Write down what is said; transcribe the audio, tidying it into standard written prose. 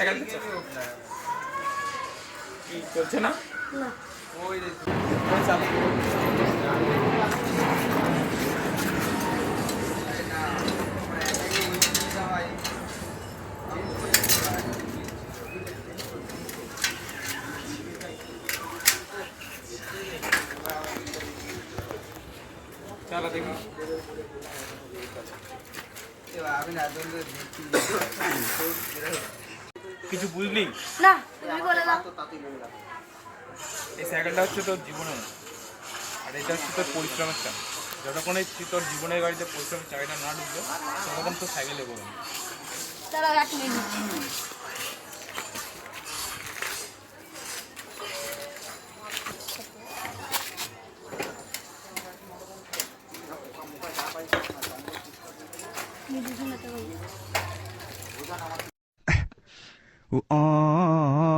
Cycle কি চলছে না? ওই চালা দেখি কিছু বুঝলি না, তুমি বলে দাও। এই সাইকেলটা হচ্ছে তোর জীবনের, আর এটা হচ্ছে তোর পরিশ্রমের চাপ। যতক্ষণ তুই তোর জীবনের গাড়িতে পরিশ্রমের চাবিটা না ঢুকবে ততক্ষণ তোর সাইকেলে করবে। দাঁড়াও, এক মিনিট। Oh